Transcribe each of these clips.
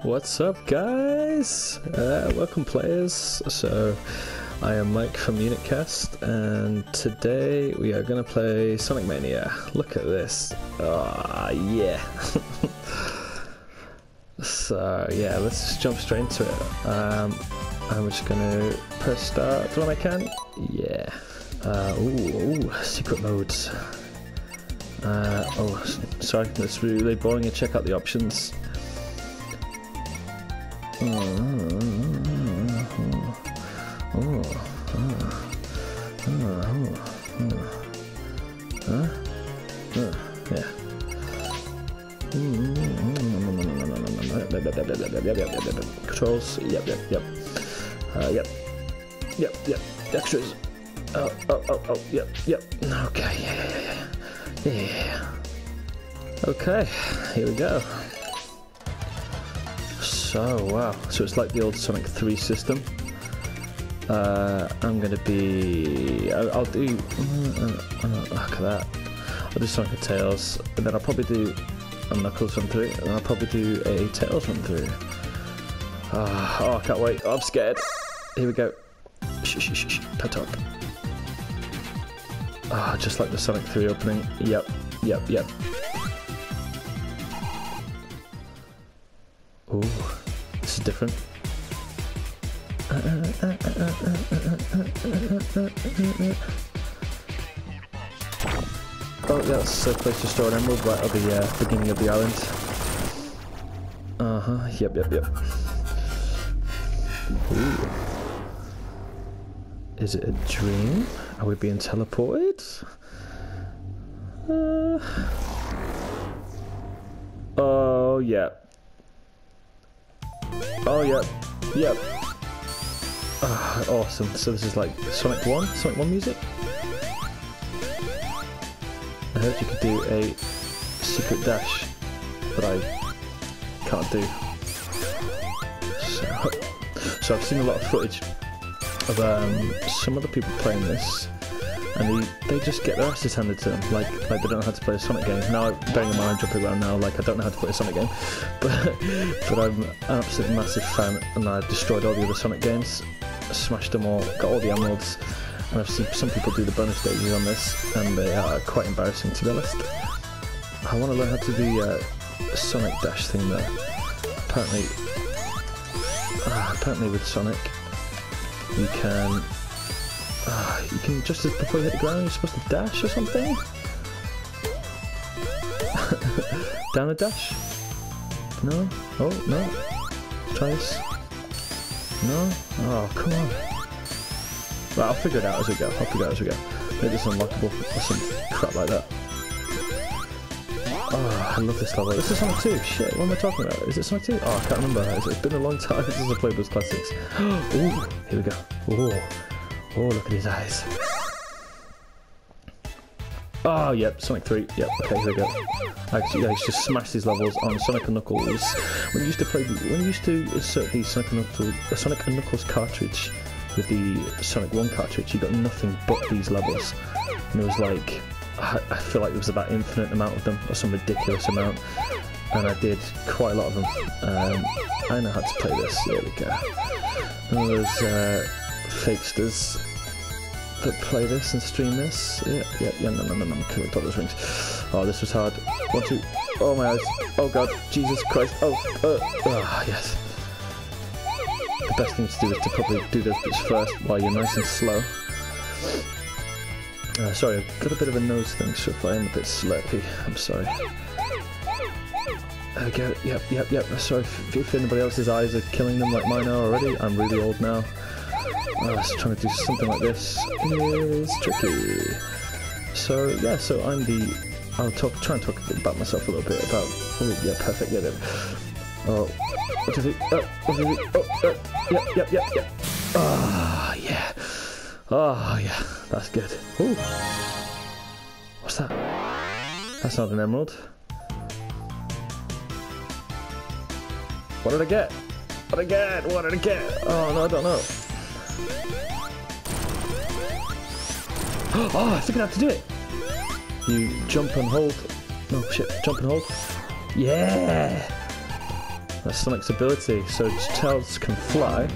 What's up, guys? Welcome, players. So, I am Mike from Unitcast, and today we are going to play Sonic Mania. Look at this. Ah, yeah. So, yeah, let's just jump straight into it. I'm just going to press start when I can. Yeah. Ooh, secret modes. Oh, sorry, that's really boring. Check out the options. Yeah. Controls. Yep. Yep. Extras. Oh. Yep. Okay. Yeah. Okay. Here we go. So, wow, so it's like the old Sonic 3 system. I'm gonna be, I'll do, look at that, I'll do Sonic and Tails, and then I'll probably do a Knuckles run through, and I'll probably do a Tails run through. Oh, I can't wait, I'm scared. Here we go. Shh, talk. Just like the Sonic 3 opening, yep. Ooh, this is different. Oh, yeah, that's a place to store an emerald right at the beginning of the island. Yep. Ooh. Is it a dream? Are we being teleported? Oh, yeah. Oh, yep. Awesome. So this is like Sonic 1 music? I heard you could do a secret dash, but I can't do. So I've seen a lot of footage of some other people playing this, and they just get their asses handed to them, like they don't know how to play a Sonic game. Now, bearing in mind I'm jumping around now, like I don't know how to play a Sonic game, but I'm an absolute massive fan, and I've destroyed all the other Sonic games, smashed them all, got all the emeralds, and I've seen some people do the bonus stages on this, and they are quite embarrassing, to be honest. I want to learn how to do the Sonic dash thing though. Apparently with Sonic, you can just before you hit the ground, you're supposed to dash or something? Down a dash? No? Oh, no? Try this? No? Oh, come on. Well, I'll figure it out as we go. Maybe it's unlockable or some crap like that. Oh, I love this level. This is Sonic 2. Shit, what am I talking about? Is it Sonic 2? Oh, I can't remember. It's been a long time since I played those classics. Ooh, here we go. Oh, look at his eyes. Oh, yep, Sonic 3. Yep, okay, here we go. I used to smash these levels on Sonic and Knuckles. When you used to insert the Sonic and Knuckles cartridge with the Sonic 1 cartridge, you got nothing but these levels. And it was like, I feel like there was about infinite amount of them, or some ridiculous amount. And I did quite a lot of them. I know how to play this. There we go. And those fakesters that play this and stream this. Yeah, no, I'm killing top those rings. Oh, this was hard. 1, 2, oh my eyes. Oh god, Jesus Christ. Yes. The best thing to do is to probably do those bits first while you're nice and slow. Sorry, I've got a bit of a nose thing, so if I am a bit slurpy, I'm sorry. There we go, yep. Sorry if anybody else's eyes are killing them like mine are already. I'm really old now. Trying to do something like this is tricky. So yeah, I'll try and talk about myself a little bit about. Oh yeah, perfect. Yeah, there. Oh, what do you think? What do you think? Yep. Oh yeah, that's good. Ooh, what's that? That's not an emerald. What did I get? Oh no, I don't know. Oh, I think I have to do it. You jump and hold. No, shit. Jump and hold. Yeah! That's Sonic's ability. So Tails can fly.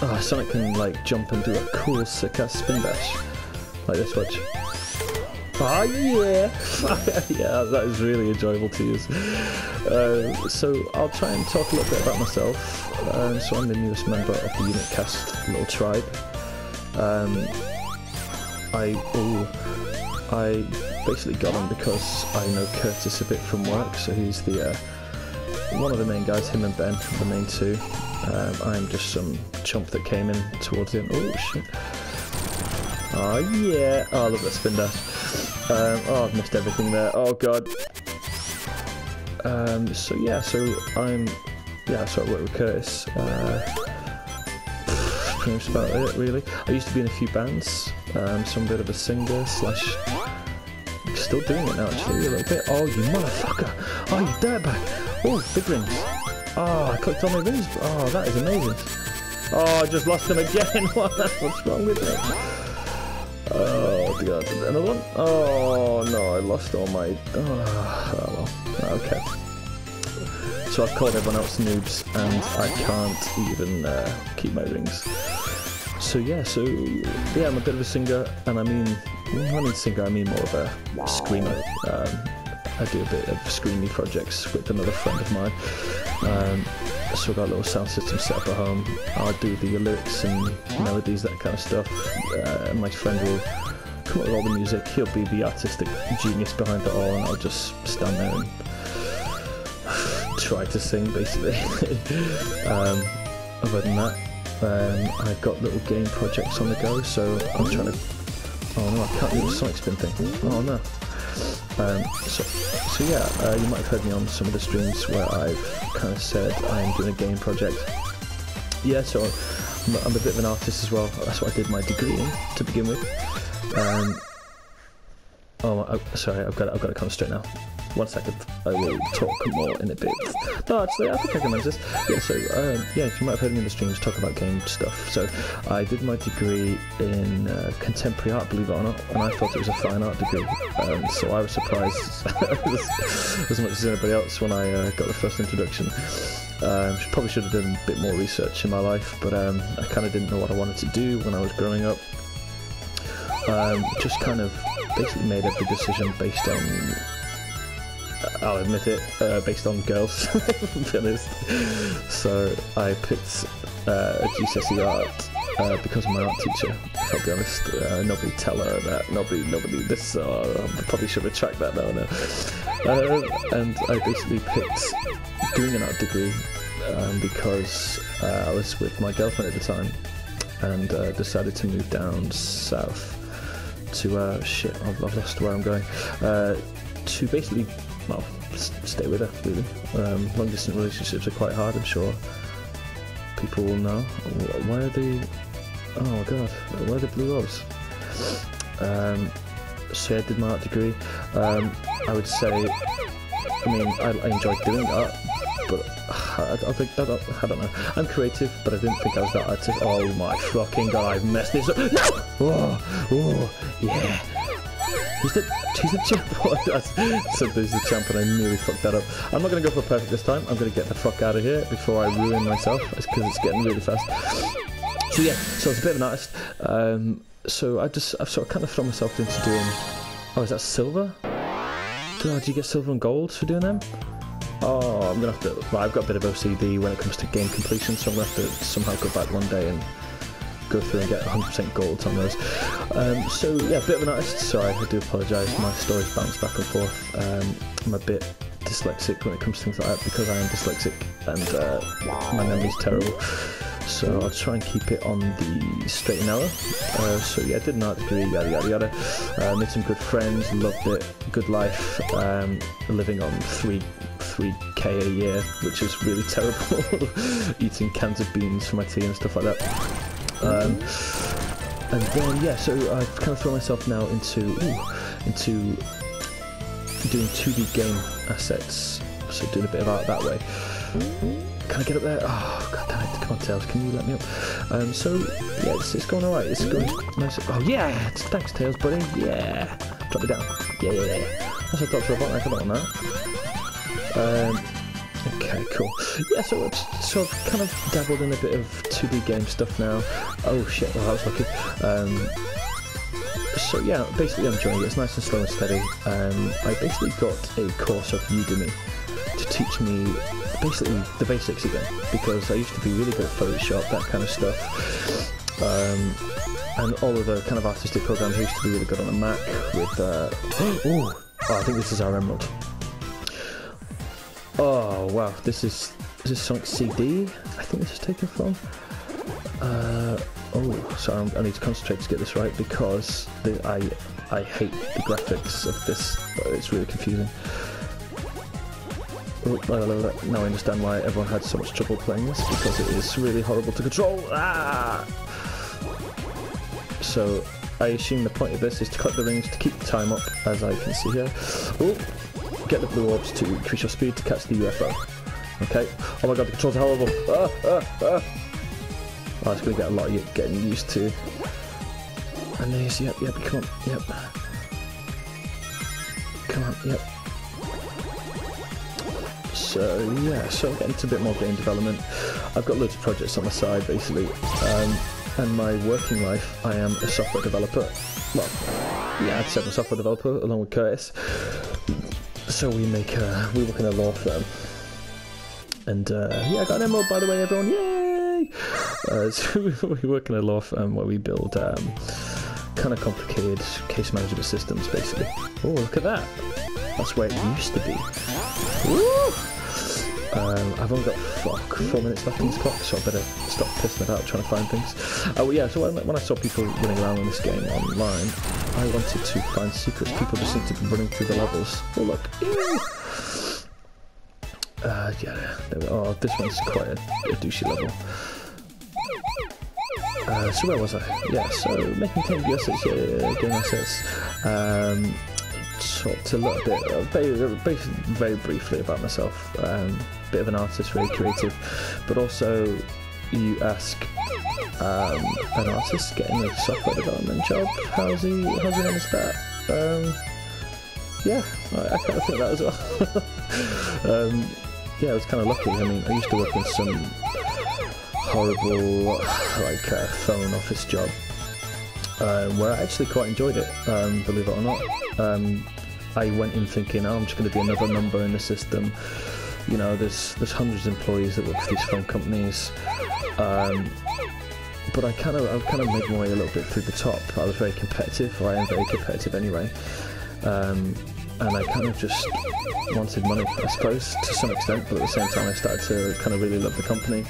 Oh, Sonic can like jump and do a cool sick-ass spin dash. Like this, watch. Oh yeah! Yeah, that is really enjoyable to use. So I'll try and talk a little bit about myself. So I'm the newest member of the Unicast little tribe. I basically got him because I know Curtis a bit from work, so he's the one of the main guys, him and Ben, the main two. I'm just some chump that came in towards the end. Oh shit. Oh yeah! Oh, I love that spin dash. Oh, I've missed everything there. Oh god. So yeah, so I work with Curtis. Pretty much about it, really. I used to be in a few bands, so I'm a bit of a singer slash. Still doing it now, actually, a little bit. Oh, you motherfucker! Oh, you dirtbag! Oh, big rings. Oh, I clicked on my rings. Oh, that is amazing. Oh, I just lost them again. What's wrong with me? Oh god, another one? Oh no, I lost all my... Oh well, okay. So I've called everyone else noobs and I can't even keep my rings. So yeah, I'm a bit of a singer, and I mean singer, I mean more of a screamer. I do a bit of screamy projects with another friend of mine. So I've got a little sound system set up at home. I'll do the lyrics and melodies, that kind of stuff. And my friend will come up with all the music. He'll be the artistic genius behind it all, and I'll just stand there and try to sing, basically. Other than that, I've got little game projects on the go, so I'm trying to... Oh no, I can't do the Sonic spin thing. Oh no. So yeah, you might have heard me on some of the streams where I've kind of said I'm doing a game project. Yeah, so I'm a bit of an artist as well. That's what I did my degree in to begin with. Sorry, I've got to come straight now. 1 second, I will talk more in a bit. No, actually, I think I can manage this. Yeah, so, yeah, you might have heard me in the streams talk about game stuff. So, I did my degree in contemporary art, believe it or not, and I thought it was a fine art degree. So I was surprised as much as anybody else when I got the first introduction. Probably should have done a bit more research in my life, but I kind of didn't know what I wanted to do when I was growing up. Just kind of basically made every decision based on... I'll admit it, based on girls, to be honest. So I picked a GCSE art because of my art teacher, if I'll be honest. Nobody tell her that, nobody this, I probably should retract that now, no. And I basically picked doing an art degree because I was with my girlfriend at the time and decided to move down south to, shit, I've lost where I'm going, to basically... Well, stay with her, really. Long distance relationships are quite hard, I'm sure. People will know. Why are they... Oh god, why are the blue robes? So yeah, I did my art degree. I would say... I mean, I enjoyed doing art, but I don't know. I'm creative, but I didn't think I was that artistic. Oh my fucking god, I've messed this up. No! Oh, yeah. He's the champ. So there's the champ, and I nearly fucked that up. I'm not going to go for perfect this time. I'm going to get the fuck out of here before I ruin myself, because it's getting really fast. So yeah, so I was a bit of an artist. So I've sort of kind of thrown myself into doing... Oh, is that silver? Do you get silver and gold for doing them? Oh, I'm going to have to... Well, I've got a bit of OCD when it comes to game completion, so I'm going to have to somehow go back one day and go through and get 100% gold on those. So yeah, a bit of an artist. Sorry, I do apologise. My stories bounce back and forth. I'm a bit dyslexic when it comes to things like that because I am dyslexic and my memory's terrible. So I'll try and keep it on the straight and narrow. So yeah, I did an art degree, yada yada yada. Made some good friends, loved it, good life. Living on 3k a year, which is really terrible. Eating cans of beans for my tea and stuff like that. And then yeah, so I've kind of thrown myself now into doing 2D game assets. So doing a bit of art that way. Can I get up there? Oh god damn it! Come on, Tails, can you let me up? So yeah, it's going alright. It's going nice. Oh yeah, thanks, Tails, buddy. Yeah, drop it down. Yeah. That's a Dr. Robotnik. I don't want that. Okay, cool. Yeah, so I've kind of dabbled in a bit of 2D game stuff now. Oh shit, well, that was lucky. So yeah, basically I'm enjoying it. It's nice and slow and steady. I basically got a course of Udemy to teach me basically the basics again, because I used to be really good at Photoshop, that kind of stuff. And all of the kind of artistic programs I used to be really good on a Mac with, oh, I think this is our emerald. Oh wow, this is Sonic CD, I think this is taken from. Oh, sorry, I need to concentrate to get this right, because I hate the graphics of this, it's really confusing. Oh, now I understand why everyone had so much trouble playing this, because it is really horrible to control. Ah! So, I assume the point of this is to collect the rings to keep the time up, as I can see here. Oh, get the blue orbs to increase your speed to catch the UFO. Okay. Oh my god, the controls are horrible. Oh, it's going to get a lot of you getting used to. And these, yep, come on, yep. Come on, yep. So, yeah, so I'm getting into a bit more game development. I've got loads of projects on the side, basically. And my working life, I am a software developer. Well, yeah, I'd say I'm a software developer, along with Curtis. So we work in a law firm. And, yeah, I got an emerald, by the way, everyone, yay! So we work in a law firm where we build kind of complicated case management systems, basically. Oh, look at that. That's where it used to be. Woo! I've only got 4 minutes left on this clock, so I better stop pissing about trying to find things. Oh yeah, so when I saw people running around on this game online, I wanted to find secrets. People just seem to be running through the levels. Oh look! Yeah, oh, this one's quite a douchey level. So where was I? Yeah, so making 10 game assets. Talked a little bit, very briefly about myself. Bit of an artist, very creative, but also you ask an artist getting a software development job, how's he managed that? Yeah, I kind of think that as well. Yeah, I was kind of lucky. I mean, I used to work in some horrible phone office job where I actually quite enjoyed it, believe it or not. I went in thinking, oh, I'm just going to be another number in the system. You know, there's hundreds of employees that work for these phone companies. But I kind of made my way a little bit through the top. I was very competitive, or I am very competitive anyway. And I kind of just wanted money, I suppose, to some extent. But at the same time, I started to kind of really love the company.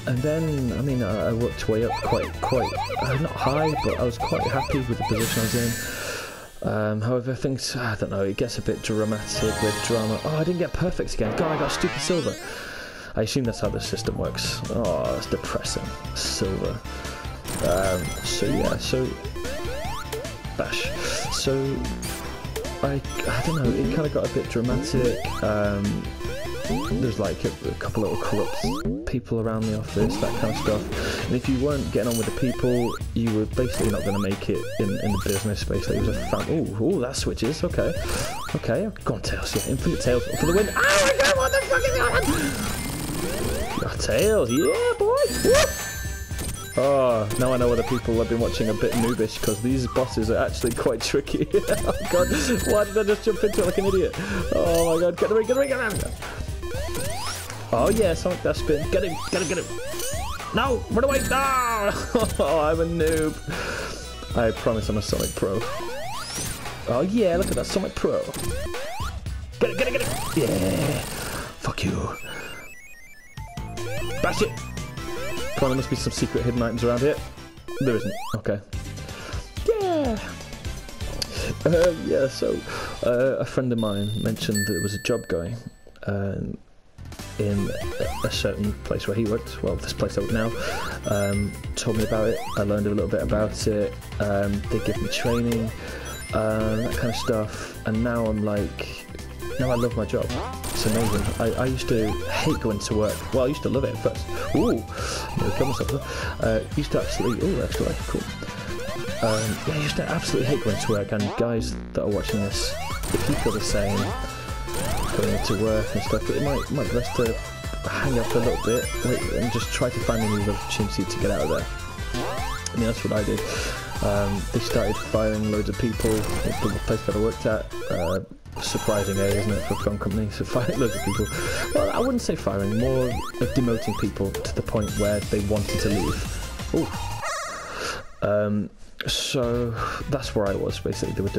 And then, I mean, I worked way up quite not high, but I was quite happy with the position I was in. However, things, I don't know, it gets a bit dramatic with drama. Oh, I didn't get perfect again. God, I got stupid silver. I assume that's how the system works. Oh, that's depressing. Silver. So yeah, so bash. So I don't know, it kind of got a bit dramatic. There's like a couple little corrupt people around the office, that kind of stuff. And if you weren't getting on with the people, you were basically not going to make it in the business. Basically, it was a fan. Oh, that switches. Okay, go on, Tails. Yeah, infinite Tails for the win. Oh my god, what the fuck is going on? Oh, Tails, yeah, boy. Woo! Oh, now I know why the people have been watching a bit noobish, because these bosses are actually quite tricky. Oh god, why did I just jump into it like an idiot? Oh my god, get the ring, get the ring, get the ring! Oh yeah, Sonic that spin. Get him, get him, get him! No, run away! No! Oh, I'm a noob. I promise I'm a Sonic Pro. Oh yeah, look at that, Sonic Pro. Get it, get it, get it! Yeah! Fuck you. Bash it! Come on, there must be some secret hidden items around here. There isn't. Okay. Yeah! Yeah, so a friend of mine mentioned that there was a job going in a certain place where he worked. Well, this place I work now. Told me about it. I learned a little bit about it. They give me training, that kind of stuff. And now I'm like, now I love my job. It's amazing. I used to hate going to work. Well, I used to love it at first. Ooh, nearly killed myself. Used to absolutely. Ooh, extra life, cool. Yeah, I used to absolutely hate going to work, and guys that are watching this, if you feel the same, going into work and stuff, it might be best to hang up a little bit and just try to find a new opportunity to get out of there. I mean, that's what I did. They started firing loads of people at the place that I worked at. Surprising, isn't it, for a phone company? So firing loads of people. Well, I wouldn't say firing, more of demoting people to the point where they wanted to leave. Ooh. So that's where I was basically. They were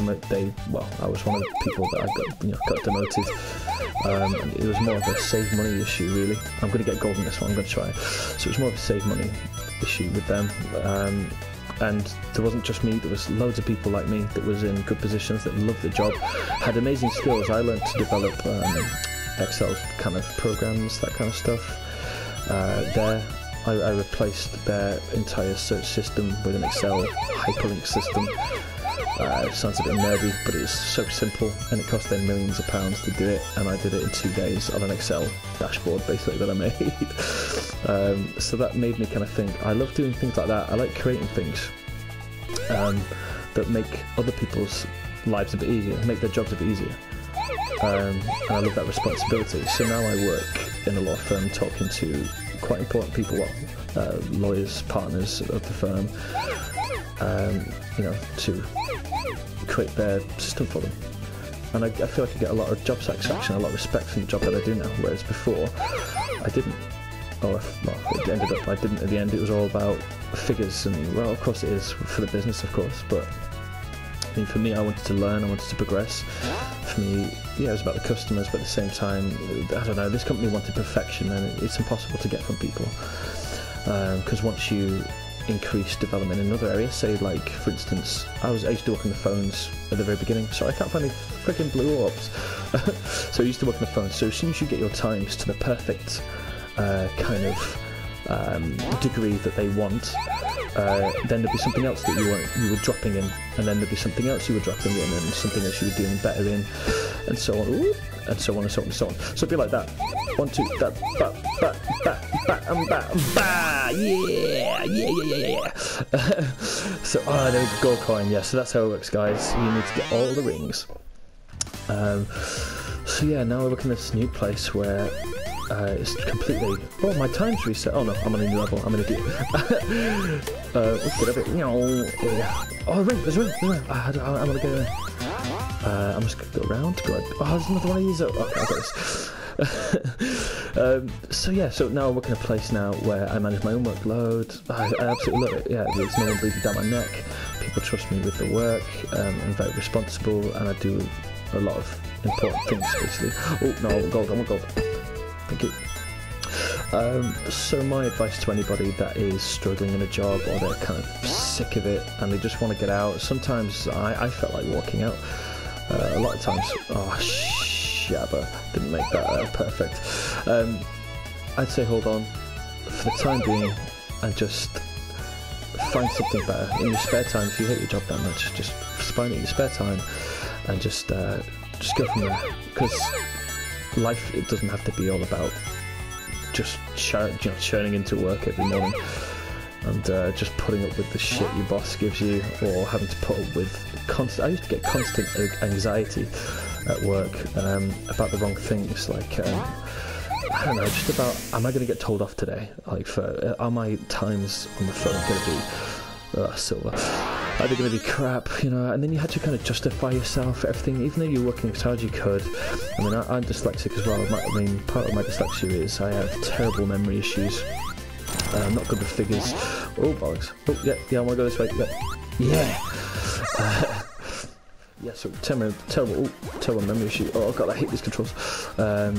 well, I was one of the people that I got demoted. It was more of a save money issue, really. I'm going to get gold in this one. I'm going to try. So it was more of a save money issue with them. And there wasn't just me, there was loads of people like me that was in good positions, that loved the job, had amazing skills. I learned to develop Excel kind of programs, that kind of stuff. I replaced their entire search system with an Excel hyperlink system. It sounds a bit nerdy, but it's so simple, and it cost them millions of pounds to do it, and I did it in 2 days on an Excel dashboard, basically, that I made. So that made me kind of think, I love doing things like that. I like creating things that make other people's lives a bit easier, make their jobs a bit easier. And I love that responsibility. So now I work in a law firm talking to quite important people, lawyers, partners of the firm, to create their system for them. And I feel like I get a lot of job satisfaction, a lot of respect from the job that I do now, whereas before I didn't. It ended up I didn't at the end. It was all about figures, and well, of course it is for the business, of course, but I mean, for me, I wanted to learn, I wanted to progress. For me, yeah, it was about the customers, but at the same time, I don't know, this company wanted perfection, and it's impossible to get from people. Because once you increase development in another areas, say like, for instance, I used to work on the phones at the very beginning, so I can't find any freaking blue orbs. So I used to work on the phones, so as soon as you get your times to the perfect kind of degree that they want, then there'd be something else that you were dropping in, and then there'd be something else you were dropping in, and something else you were doing better in, and so on, and so on, and so on, and so on. So it'd be like that. 1, 2, that, yeah. So, there we go, gold coin, yeah, so that's how it works, guys. You need to get all the rings. So yeah, now we're looking at this new place where it's completely... Oh, my time's reset. Oh no, I'm on a new level. I'm an idiot. Let's get a bit... Oh, there's a ring. I want to get in there. I'm just going to go around. Oh, there's another one of these. Okay, I got this. So yeah, so now I'm working a place now where I manage my own workload. I absolutely love it. Yeah, there's no one breathing down my neck. People trust me with the work. I'm very responsible, and I do a lot of important things, basically. Oh no, I want gold. Thank you. So my advice to anybody that is struggling in a job, or they're kind of sick of it and they just want to get out, sometimes I felt like walking out. A lot of times, shabba, didn't make that perfect. I'd say hold on for the time being and just find something better in your spare time. If you hate your job that much, just find it in your spare time and just go from there, because life, it doesn't have to be all about just churning into work every morning and just putting up with the shit your boss gives you, or having to put up with constant... I used to get constant anxiety at work about the wrong things, like I don't know, just about, am I going to get told off today? Like, are my times on the phone going to be silver? Are they going to be crap, and then you had to kind of justify yourself for everything, even though you were working as hard as you could. I mean, I'm dyslexic as well. Part of my dyslexia is I have terrible memory issues. I'm not good with figures. Oh, bollocks. Oh, yeah, I want to go this way. Yeah. Yeah, so terrible memory issue. Oh, God, I hate these controls. That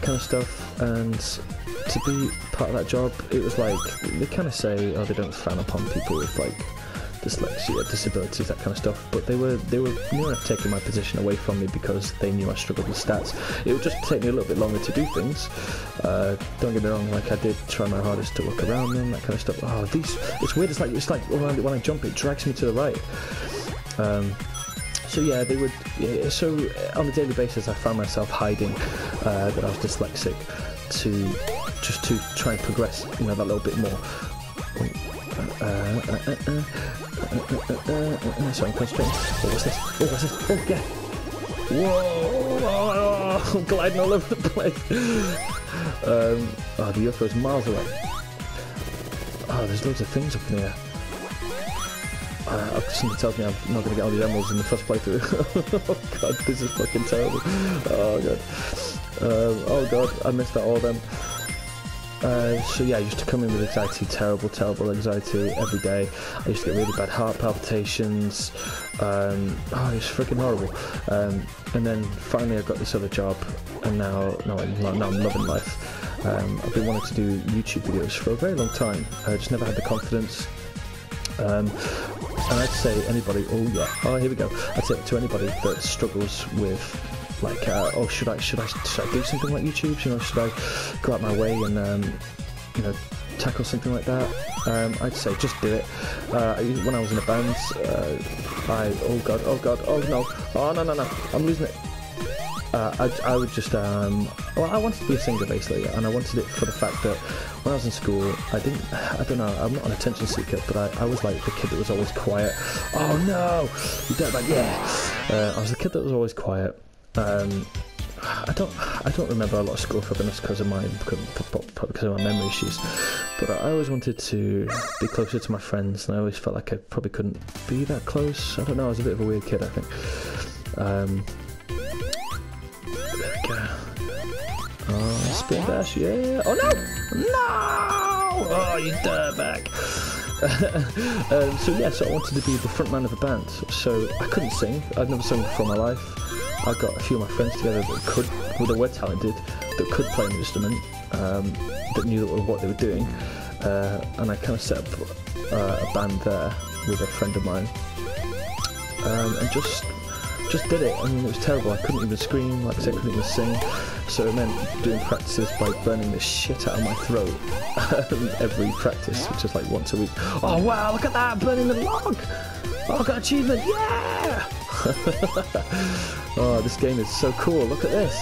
kind of stuff, and to be part of that job, it was like, they kind of say, they don't frown upon people with, like, dyslexia, disabilities, that kind of stuff, but they were near enough taking my position away from me because they knew I struggled with stats. It would just take me a little bit longer to do things. Don't get me wrong, like, I did try my hardest to work around them, that kind of stuff. It's weird, it's like when I jump, it drags me to the right. So yeah, they would. Yeah, so on a daily basis, I found myself hiding that I was dyslexic to try and progress, that little bit more. Sorry, I'm concentrating. Oh, what's this? Oh, what's this? Oh, yeah. Whoa! I'm gliding all over the place. Oh, the UFO's miles away. Oh, there's loads of things up in here. Something tells me I'm not going to get all these emeralds in the first playthrough. Oh god, this is fucking terrible. Oh god. Oh god, I missed out all of them. So yeah, I used to come in with anxiety, terrible anxiety every day. I used to get really bad heart palpitations. Oh, it's freaking horrible. And then finally I got this other job, and now I'm loving life. I've been wanting to do YouTube videos for a very long time. I just never had the confidence. And I'd say anybody, here we go. I'd say to anybody that struggles with, like, should I do something like YouTube? You know, should I go out my way and, you know, tackle something like that? I'd say just do it. When I was in a band, oh no, I'm losing it. I would just, I wanted to be a singer basically, and I wanted it for the fact that when I was in school, I don't know, I'm not an attention seeker, but I was like the kid that was always quiet. Oh no, you don't like, yeah. I was the kid that was always quiet. I don't remember a lot of school because of my memory issues, but I always wanted to be closer to my friends, and I always felt like I probably couldn't be that close. I don't know, I was a bit of a weird kid, I think. There we go. Oh, spin dash, yeah. Oh no! No! Oh, you dirtbag. So I wanted to be the front man of a band. So I couldn't sing. I'd never sung before in my life. I got a few of my friends together that were talented, that could play an instrument, that knew what they were doing, and I kind of set up a band there with a friend of mine, and just did it. I mean, it was terrible. I couldn't even scream, like I said, I couldn't even sing, so it meant doing practices by burning the shit out of my throat every practice, which is like once a week. Oh wow, look at that, burning the log! Oh, I got achievement, yeah! Oh, this game is so cool, look at this.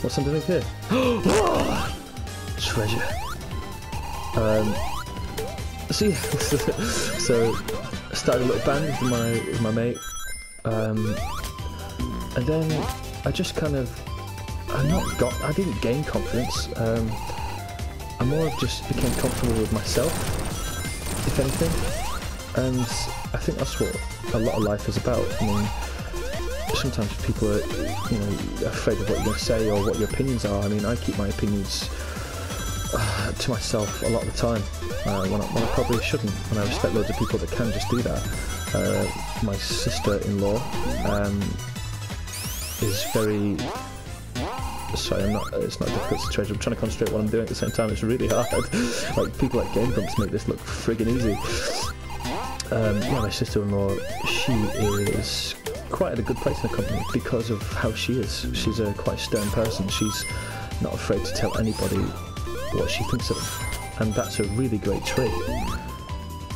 What's underneath here? Oh, treasure. So I started a little band with my mate, and then I just kind of, I didn't gain confidence. I more just became comfortable with myself, if anything, and I think that's what a lot of life is about. I mean, sometimes people are, you know, afraid of what you're going to say or what your opinions are. I mean, I keep my opinions to myself a lot of the time, when I probably shouldn't, and I respect loads of people that can just do that. My sister-in-law is very... Sorry, it's not difficult to treasure. I'm trying to concentrate what I'm doing at the same time. It's really hard. Like, people like Game Grumps make this look friggin' easy. My sister-in-law, she is quite at a good place in the company because of how she is. She's a quite stern person. She's not afraid to tell anybody what she thinks of them, and that's a really great trait.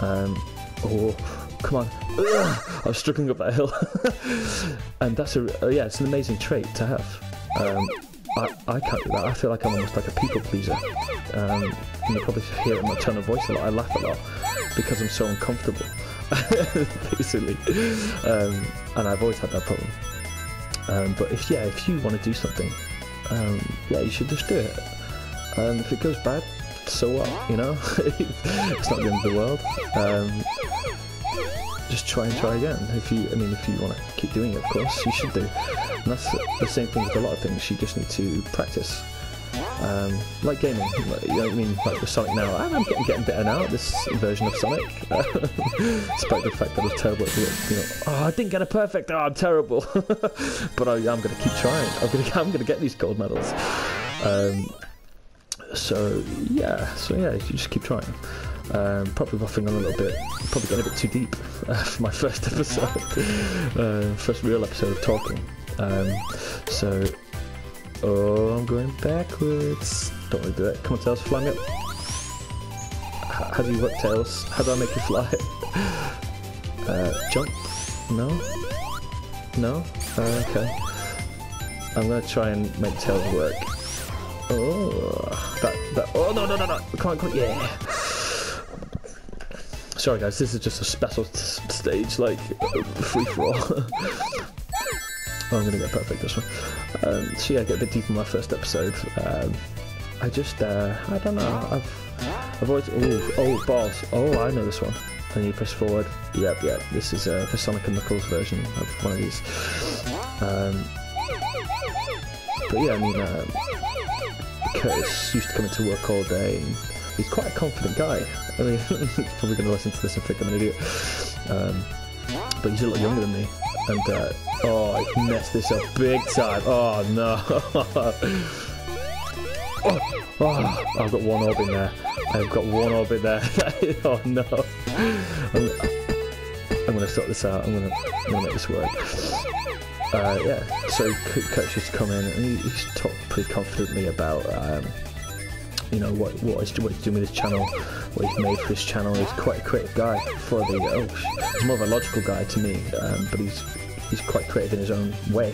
Oh, come on. Ugh, I was struggling up that hill. And that's it's an amazing trait to have. I can't do that. I feel like I'm almost like a people pleaser. You probably hear it in my tone of voice a lot. I laugh a lot because I'm so uncomfortable, basically. And I've always had that problem. But if you want to do something, you should just do it. If it goes bad, so what? You know, it's not the end of the world. Just try again. If you want to keep doing it, of course, you should do. And that's the same thing with a lot of things. You just need to practice. Like gaming, you know what I mean? Like with Sonic now, I'm getting better now at this version of Sonic, despite the fact that I was terrible at it. You know, I didn't get a perfect. Oh, I'm terrible. But I'm going to keep trying. I'm going to get these gold medals. So yeah, you just keep trying. Probably waffling on a little bit, probably getting a bit too deep for my first episode, first real episode of talking. I'm going backwards. Don't really do it. Come on, Tails, fly me up. How do you work, Tails? How do I make you fly? Jump? No? No? Okay. I'm gonna try and make Tails work. Oh, that. Oh no! Come on, yeah. Sorry guys, this is just a special stage, like, free-for-all. Oh, I'm gonna get perfect this one. So yeah, get a bit deep in my first episode. I just, I don't know, I've always, oh, balls. Oh, I know this one. And you press forward. Yep, this is the Sonic and Knuckles version of one of these. But yeah, I mean, Curtis used to come into work all day, and he's quite a confident guy. I mean, he's probably going to listen to this and think I'm an idiot. But he's a little younger than me. And, oh, I messed this up big time. Oh, no. Oh, I've got one orb in there. I've got one orb in there. Oh, no. I'm going to sort this out. I'm going to make this work. Yeah, so Curtis used to come in, and he's talked pretty confidently about, you know, what he's doing with his channel, what he's made for his channel. He's quite a creative guy. He's more of a logical guy to me, but he's quite creative in his own way.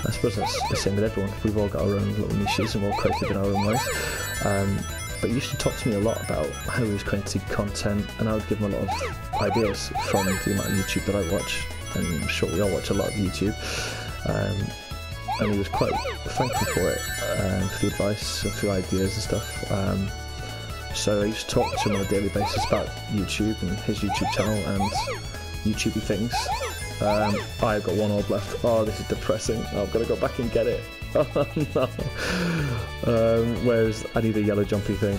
I suppose that's the same with everyone. We've all got our own little niches, and we're all creative in our own ways. But he used to talk to me a lot about how he was creating content, and I would give him a lot of ideas from the amount of YouTube that I watch, and I'm sure we all watch a lot of YouTube. And he was quite thankful for it, for the advice, and for the ideas and stuff. So I used to talk to him on a daily basis about YouTube and his YouTube channel and YouTubey things. I've got one orb left. Oh, this is depressing. Oh, I've got to go back and get it. Oh no. Whereas I need a yellow jumpy thing.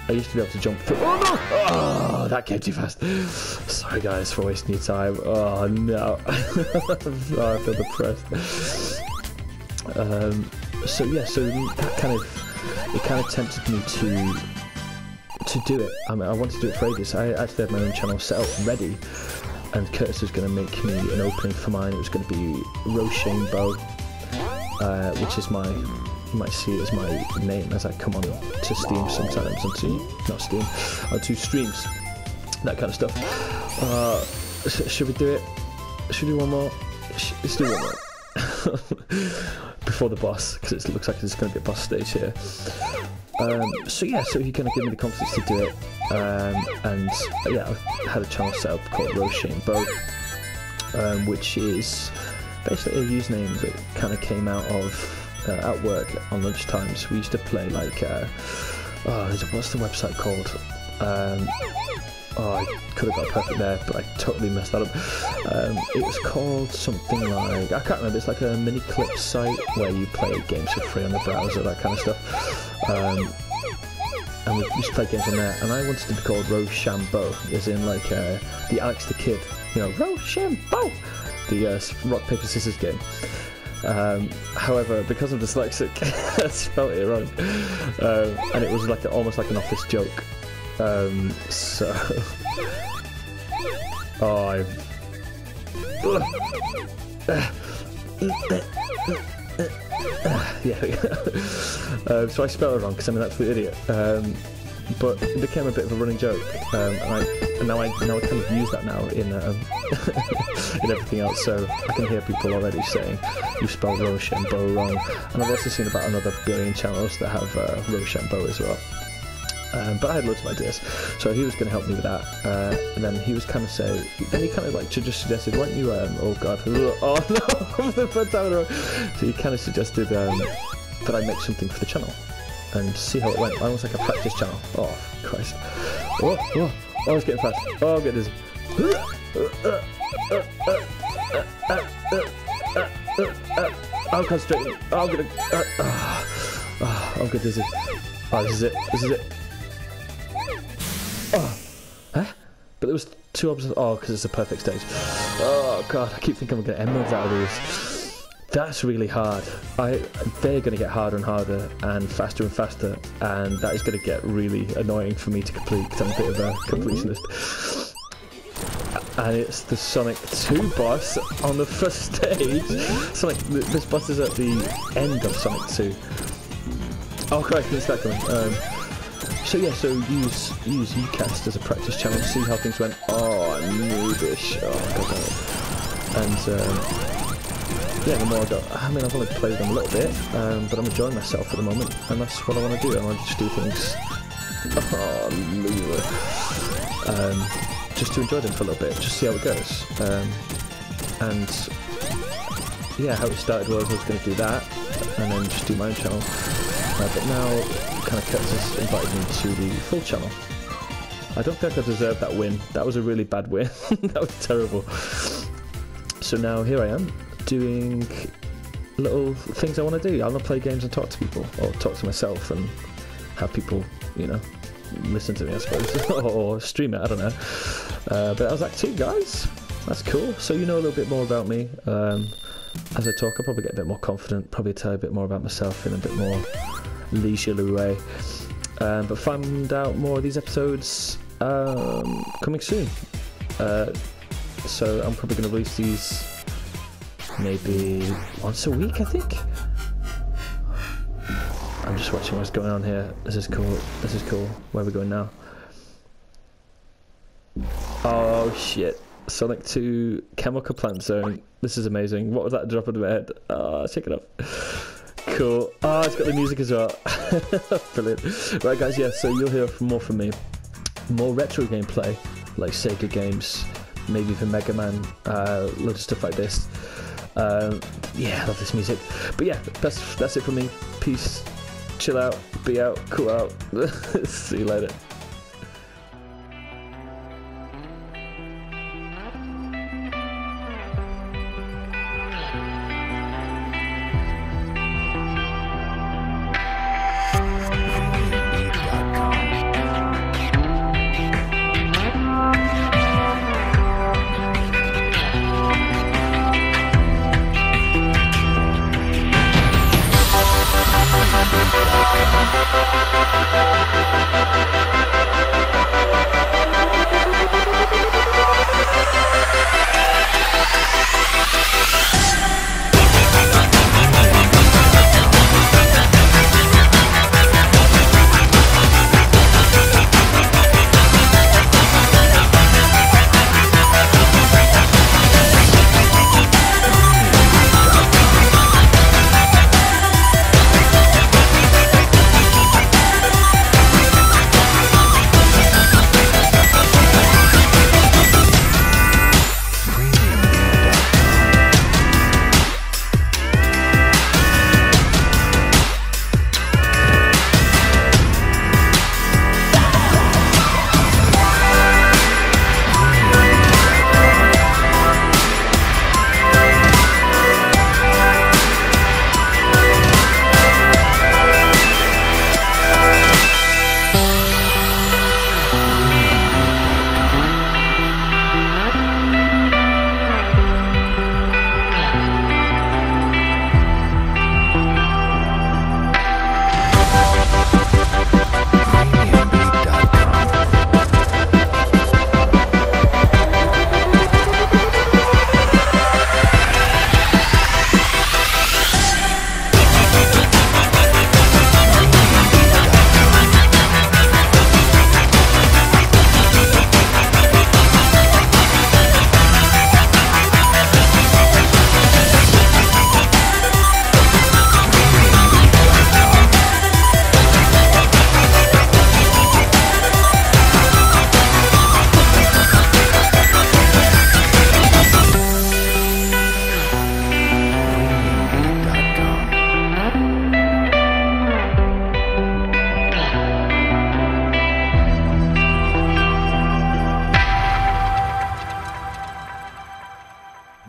I used to be able to jump through. Oh no! Oh, that came too fast. Sorry guys for wasting your time. Oh no. Oh, I feel depressed. So yeah, so that kind of tempted me to do it. I mean, I wanted to do it for ages. I actually had my own channel set up ready, and Curtis was going to make me an opening for mine. It was going to be Roshambo, which is you might see it as my name as I come on to Steam sometimes, onto streams, that kind of stuff. Should we do it? Should we do one more? Let's do one more. Before the boss, because it looks like there's going to be a boss stage here. So yeah, so he kind of gave me the confidence to do it, and yeah, I had a channel set up called Roshambo, which is basically a username that kind of came out of at work on lunch times. We used to play like, what's the website called? Oh, I could have got perfect there, but I totally messed that up. It was called something like, I can't remember, it's like a mini clip site where you play games for free on the browser, that kind of stuff. And we used to play games on there, and I wanted to be called Roshambo, as in like the Alex the Kid, you know, Roshambo! The rock, paper, scissors game. However, because I'm dyslexic, I spelled it wrong. And it was like almost like an office joke. So... Oh, yeah. So I spelled it wrong because I'm an absolute idiot. But it became a bit of a running joke, and now I kind of use that now in in everything else. So I can hear people already saying you spelled Roshambo wrong, and I've also seen about another billion channels that have Roshambo as well. But I had loads of ideas, so he was going to help me with that, and then he was kind of saying, then he kind of like just suggested, why don't you, oh god, oh no, the first time in a row. So he kind of suggested that I make something for the channel, and see how it went, almost like a practice channel. Oh, Christ. Oh, I was getting fast. Oh, I'm getting dizzy. I'm concentrating. Oh, I'm gonna, I'm getting dizzy. Oh, this is it. Oh, huh? But there was two options. Oh, because it's a perfect stage. Oh god, I keep thinking I'm gonna get emeralds out of these. That's really hard. They're gonna get harder and harder and faster, and that is gonna get really annoying for me to complete because I'm a bit of a completionist. And it's the Sonic 2 boss on the first stage. This boss is at the end of Sonic 2. Oh Christ, it's that coming. So yeah, so use Ucast as a practice channel to see how things went. Oh, noobish. Oh god. And yeah, the more I mean, I've only played them a little bit, but I'm enjoying myself at the moment, and that's what I want to do. I want to just do things. Oh, loser. just to enjoy them for a little bit, just see how it goes. And yeah, how it started was I was going to do that and then just do my own channel. But now kind of Kurtz has invited me to the full channel. I don't think I deserved that win. That was a really bad win. That was terrible. So now here I am doing little things I want to do. I want to play games and talk to people, or talk to myself and have people, you know, listen to me, I suppose, or stream it, I don't know. But that was Act 2, guys. That's cool. So you know a little bit more about me. As I talk, I'll probably get a bit more confident, probably tell you a bit more about myself in a bit more leisurely way. But find out more of these episodes coming soon. So I'm probably going to release these maybe once a week, I think. I'm just watching what's going on here. This is cool. This is cool. Where are we going now? Oh shit. Sonic 2 Chemical Plant Zone. This is amazing. What was that drop in my head? Oh, check it out. Cool. Oh, it's got the music as well. Brilliant. Right guys, yeah, so you'll hear more from me. More retro gameplay, like Sega games, maybe even Mega Man, loads of stuff like this. Yeah, I love this music. But yeah, that's it from me. Peace. Chill out, be out, cool out. See you later.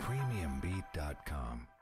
premiumbeat.com